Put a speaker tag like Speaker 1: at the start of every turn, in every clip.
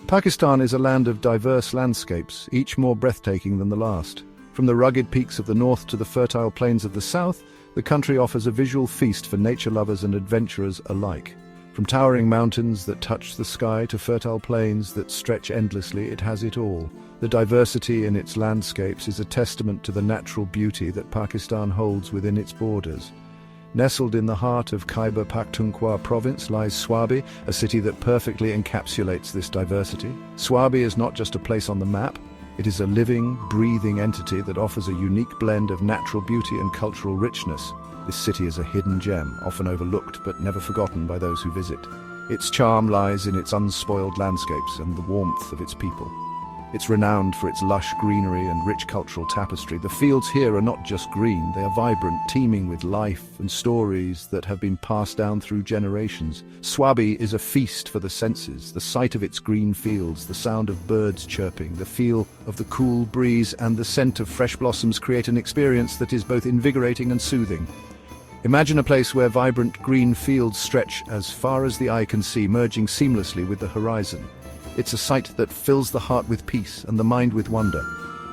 Speaker 1: Pakistan is a land of diverse landscapes, each more breathtaking than the last. From the rugged peaks of the north to the fertile plains of the south, the country offers a visual feast for nature lovers and adventurers alike. From towering mountains that touch the sky to fertile plains that stretch endlessly, it has it all. The diversity in its landscapes is a testament to the natural beauty that Pakistan holds within its borders. Nestled in the heart of Khyber Pakhtunkhwa province lies Swabi, a city that perfectly encapsulates this diversity. Swabi is not just a place on the map, it is a living, breathing entity that offers a unique blend of natural beauty and cultural richness. This city is a hidden gem, often overlooked but never forgotten by those who visit. Its charm lies in its unspoiled landscapes and the warmth of its people. It's renowned for its lush greenery and rich cultural tapestry. The fields here are not just green, they are vibrant, teeming with life and stories that have been passed down through generations. Swabi is a feast for the senses. The sight of its green fields, the sound of birds chirping, the feel of the cool breeze and the scent of fresh blossoms create an experience that is both invigorating and soothing. Imagine a place where vibrant green fields stretch as far as the eye can see, merging seamlessly with the horizon. It's a sight that fills the heart with peace and the mind with wonder.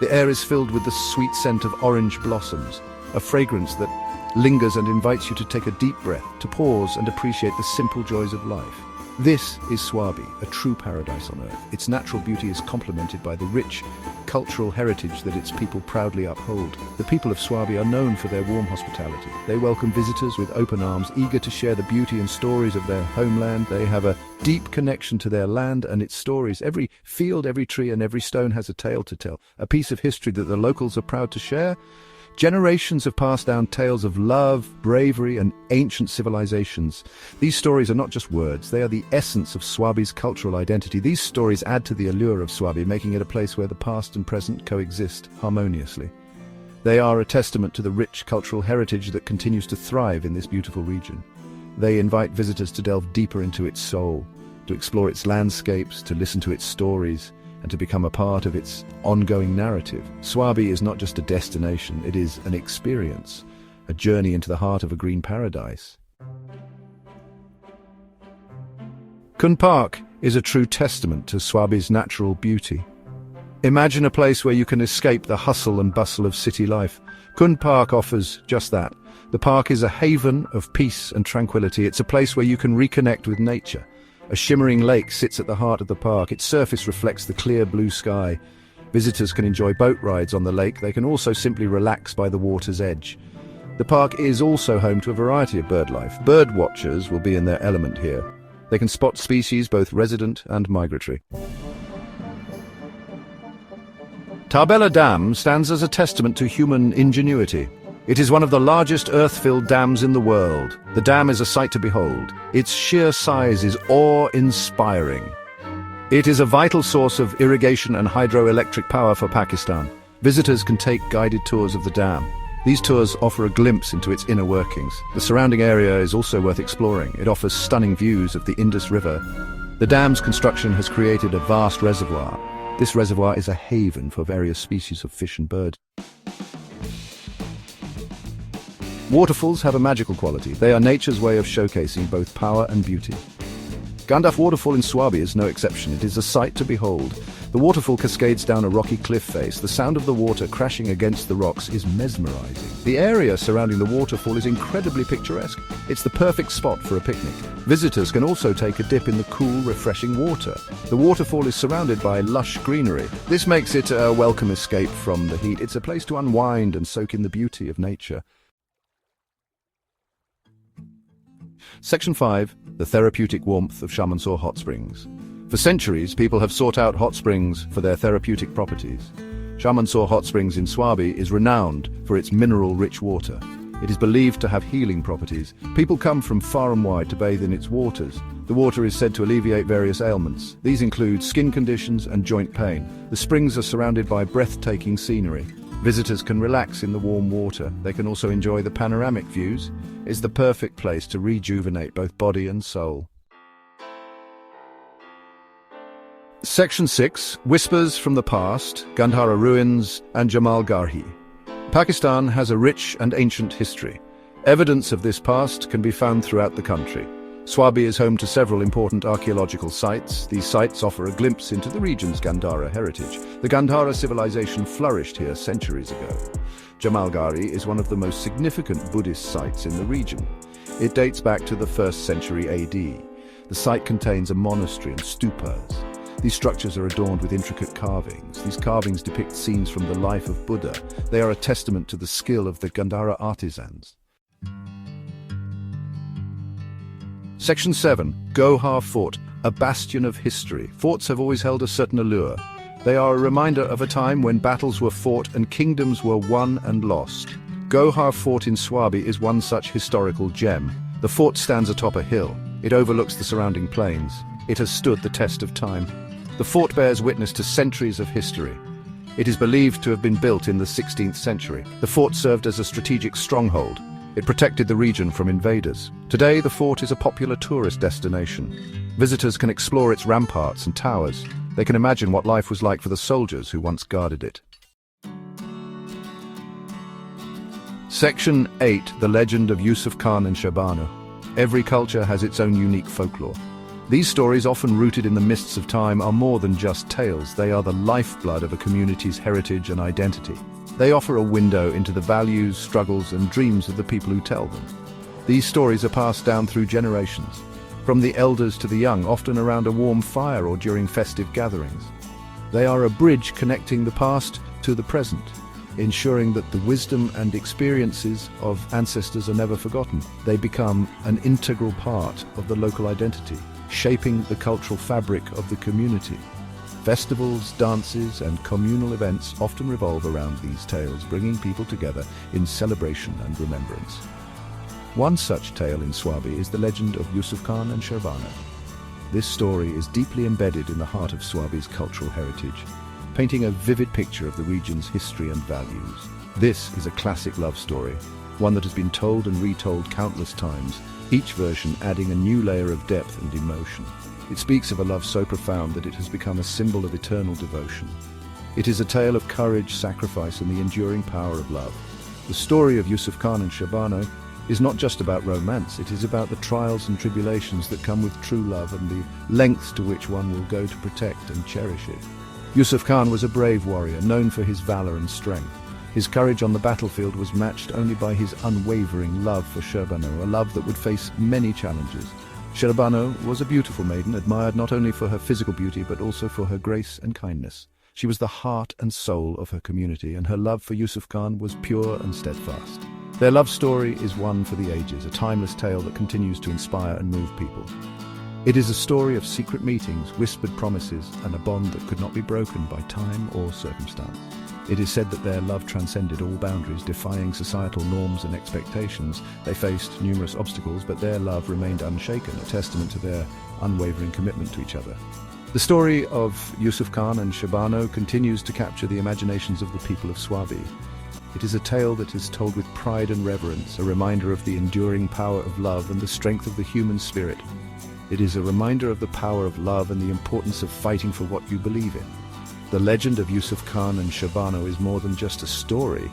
Speaker 1: The air is filled with the sweet scent of orange blossoms, a fragrance that lingers and invites you to take a deep breath, to pause and appreciate the simple joys of life. This is Swabi, a true paradise on earth. Its natural beauty is complemented by the rich cultural heritage that its people proudly uphold. The people of Swabi are known for their warm hospitality. They welcome visitors with open arms, eager to share the beauty and stories of their homeland. They have a deep connection to their land and its stories. Every field, every tree, and every stone has a tale to tell, a piece of history that the locals are proud to share. Generations have passed down tales of love, bravery, and ancient civilizations. These stories are not just words, they are the essence of Swabi's cultural identity. These stories add to the allure of Swabi, making it a place where the past and present coexist harmoniously. They are a testament to the rich cultural heritage that continues to thrive in this beautiful region. They invite visitors to delve deeper into its soul, to explore its landscapes, to listen to its stories, and to become a part of its ongoing narrative. Swabi is not just a destination, it is an experience, a journey into the heart of a green paradise. Khun Park is a true testament to Swabi's natural beauty. Imagine a place where you can escape the hustle and bustle of city life. Khun Park offers just that. The park is a haven of peace and tranquility. It's a place where you can reconnect with nature. A shimmering lake sits at the heart of the park. Its surface reflects the clear blue sky. Visitors can enjoy boat rides on the lake. They can also simply relax by the water's edge. The park is also home to a variety of birdlife. Bird watchers will be in their element here. They can spot species both resident and migratory. Tarbela Dam stands as a testament to human ingenuity. It is one of the largest earth-filled dams in the world. The dam is a sight to behold. Its sheer size is awe-inspiring. It is a vital source of irrigation and hydroelectric power for Pakistan. Visitors can take guided tours of the dam. These tours offer a glimpse into its inner workings. The surrounding area is also worth exploring. It offers stunning views of the Indus River. The dam's construction has created a vast reservoir. This reservoir is a haven for various species of fish and birds. Waterfalls have a magical quality. They are nature's way of showcasing both power and beauty. Gandaf Waterfall in Swabi is no exception. It is a sight to behold. The waterfall cascades down a rocky cliff face. The sound of the water crashing against the rocks is mesmerizing. The area surrounding the waterfall is incredibly picturesque. It's the perfect spot for a picnic. Visitors can also take a dip in the cool, refreshing water. The waterfall is surrounded by lush greenery. This makes it a welcome escape from the heat. It's a place to unwind and soak in the beauty of nature. Section 5. The therapeutic warmth of Shamansor Hot Springs. For centuries, people have sought out hot springs for their therapeutic properties. Shamansor Hot Springs in Swabi is renowned for its mineral-rich water. It is believed to have healing properties. People come from far and wide to bathe in its waters. The water is said to alleviate various ailments. These include skin conditions and joint pain. The springs are surrounded by breathtaking scenery. Visitors can relax in the warm water. They can also enjoy the panoramic views. It's the perfect place to rejuvenate both body and soul. Section 6. Whispers from the Past, Gandhara Ruins and Jamal Garhi. Pakistan has a rich and ancient history. Evidence of this past can be found throughout the country. Swabi is home to several important archaeological sites. These sites offer a glimpse into the region's Gandhara heritage. The Gandhara civilization flourished here centuries ago. Jamalgari is one of the most significant Buddhist sites in the region. It dates back to the 1st century AD. The site contains a monastery and stupas. These structures are adorned with intricate carvings. These carvings depict scenes from the life of Buddha. They are a testament to the skill of the Gandhara artisans. Section 7. Gohar Fort, a bastion of history. Forts have always held a certain allure. They are a reminder of a time when battles were fought and kingdoms were won and lost. Gohar Fort in Swabi is one such historical gem. The fort stands atop a hill. It overlooks the surrounding plains. It has stood the test of time. The fort bears witness to centuries of history. It is believed to have been built in the 16th century. The fort served as a strategic stronghold. It protected the region from invaders. Today, the fort is a popular tourist destination. Visitors can explore its ramparts and towers. They can imagine what life was like for the soldiers who once guarded it. Section 8. The Legend of Yusuf Khan and Sherbano. Every culture has its own unique folklore. These stories, often rooted in the mists of time, are more than just tales. They are the lifeblood of a community's heritage and identity. They offer a window into the values, struggles, and dreams of the people who tell them. These stories are passed down through generations, from the elders to the young, often around a warm fire or during festive gatherings. They are a bridge connecting the past to the present, ensuring that the wisdom and experiences of ancestors are never forgotten. They become an integral part of the local identity, shaping the cultural fabric of the community. Festivals, dances, and communal events often revolve around these tales, bringing people together in celebration and remembrance. One such tale in Swabi is the legend of Yusuf Khan and Sherbano. This story is deeply embedded in the heart of Swabi's cultural heritage, painting a vivid picture of the region's history and values. This is a classic love story, one that has been told and retold countless times, each version adding a new layer of depth and emotion. It speaks of a love so profound that it has become a symbol of eternal devotion. It is a tale of courage, sacrifice, and the enduring power of love. The story of Yusuf Khan and Sherbano is not just about romance, it is about the trials and tribulations that come with true love and the lengths to which one will go to protect and cherish it. Yusuf Khan was a brave warrior, known for his valor and strength. His courage on the battlefield was matched only by his unwavering love for Sherbano, a love that would face many challenges. Sherbano was a beautiful maiden, admired not only for her physical beauty but also for her grace and kindness. She was the heart and soul of her community, and her love for Yusuf Khan was pure and steadfast. Their love story is one for the ages, a timeless tale that continues to inspire and move people. It is a story of secret meetings, whispered promises, and a bond that could not be broken by time or circumstance. It is said that their love transcended all boundaries, defying societal norms and expectations. They faced numerous obstacles, but their love remained unshaken, a testament to their unwavering commitment to each other. The story of Yusuf Khan and Sherbano continues to capture the imaginations of the people of Swabi. It is a tale that is told with pride and reverence, a reminder of the enduring power of love and the strength of the human spirit. It is a reminder of the power of love and the importance of fighting for what you believe in. The legend of Yusuf Khan and Sherbano is more than just a story.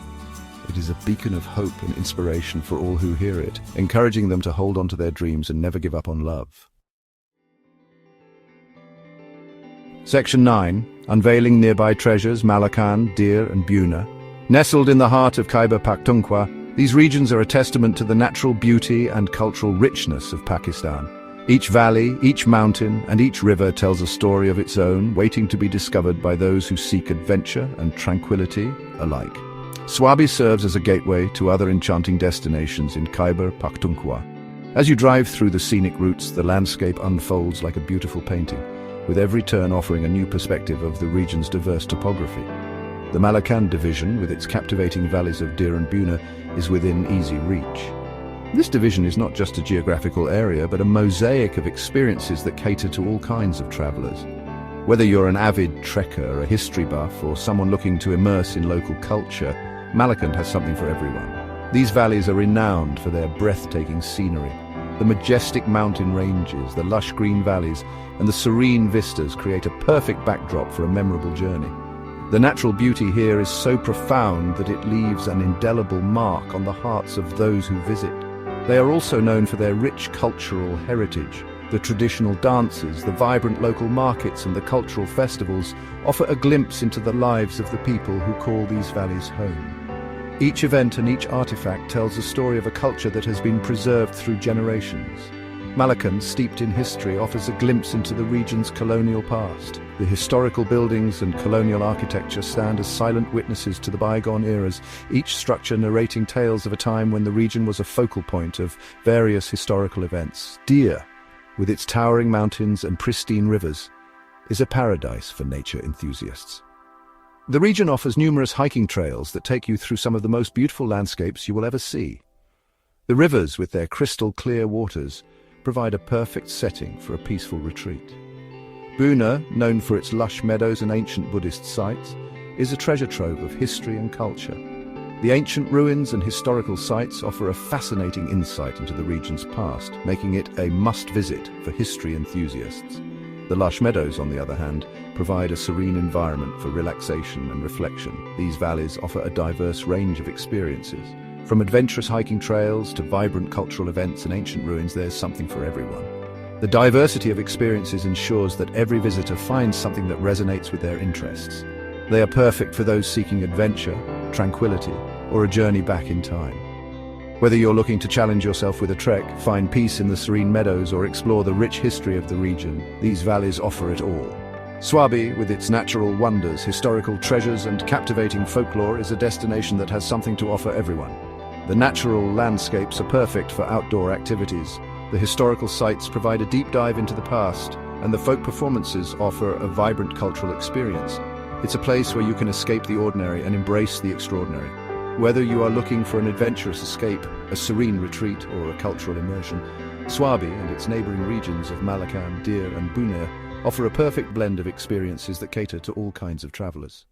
Speaker 1: It is a beacon of hope and inspiration for all who hear it, encouraging them to hold on to their dreams and never give up on love. Section 9. Unveiling nearby treasures, Malakand, Dir and Buna. Nestled in the heart of Khyber Pakhtunkhwa, these regions are a testament to the natural beauty and cultural richness of Pakistan. Each valley, each mountain, and each river tells a story of its own, waiting to be discovered by those who seek adventure and tranquility alike. Swabi serves as a gateway to other enchanting destinations in Khyber Pakhtunkhwa. As you drive through the scenic routes, the landscape unfolds like a beautiful painting, with every turn offering a new perspective of the region's diverse topography. The Malakand division, with its captivating valleys of Dir and Buna, is within easy reach. This division is not just a geographical area, but a mosaic of experiences that cater to all kinds of travelers. Whether you're an avid trekker, a history buff, or someone looking to immerse in local culture, Malakand has something for everyone. These valleys are renowned for their breathtaking scenery. The majestic mountain ranges, the lush green valleys, and the serene vistas create a perfect backdrop for a memorable journey. The natural beauty here is so profound that it leaves an indelible mark on the hearts of those who visit. They are also known for their rich cultural heritage. The traditional dances, the vibrant local markets and the cultural festivals offer a glimpse into the lives of the people who call these valleys home. Each event and each artifact tells a story of a culture that has been preserved through generations. Malakand, steeped in history, offers a glimpse into the region's colonial past. The historical buildings and colonial architecture stand as silent witnesses to the bygone eras, each structure narrating tales of a time when the region was a focal point of various historical events. Deer, with its towering mountains and pristine rivers, is a paradise for nature enthusiasts. The region offers numerous hiking trails that take you through some of the most beautiful landscapes you will ever see. The rivers, with their crystal-clear waters, provide a perfect setting for a peaceful retreat. Buna, known for its lush meadows and ancient Buddhist sites, is a treasure trove of history and culture. The ancient ruins and historical sites offer a fascinating insight into the region's past, making it a must-visit for history enthusiasts. The lush meadows, on the other hand, provide a serene environment for relaxation and reflection. These valleys offer a diverse range of experiences. From adventurous hiking trails to vibrant cultural events and ancient ruins, there's something for everyone. The diversity of experiences ensures that every visitor finds something that resonates with their interests. They are perfect for those seeking adventure, tranquility, or a journey back in time. Whether you're looking to challenge yourself with a trek, find peace in the serene meadows, or explore the rich history of the region, these valleys offer it all. Swabi, with its natural wonders, historical treasures, and captivating folklore, is a destination that has something to offer everyone. The natural landscapes are perfect for outdoor activities. The historical sites provide a deep dive into the past, and the folk performances offer a vibrant cultural experience. It's a place where you can escape the ordinary and embrace the extraordinary. Whether you are looking for an adventurous escape, a serene retreat, or a cultural immersion, Swabi and its neighboring regions of Malakand, Deer, and Buna offer a perfect blend of experiences that cater to all kinds of travelers.